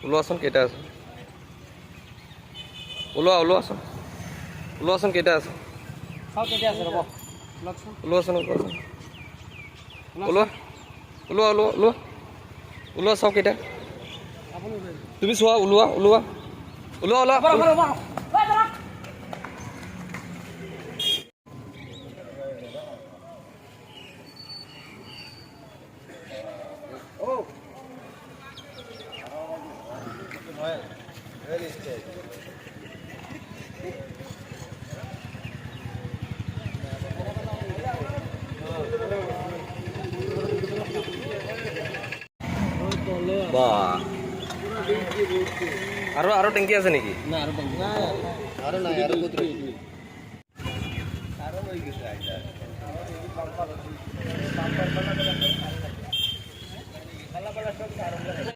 ওলোৱাচোন কেইটা আছে ওলোৱাচোন কেইটা আছে ওলোৱাচোন ওলোৱা চাওক কেইটা তুমি চোৱা ওলোৱা আৰু টেংকি আছে নেকি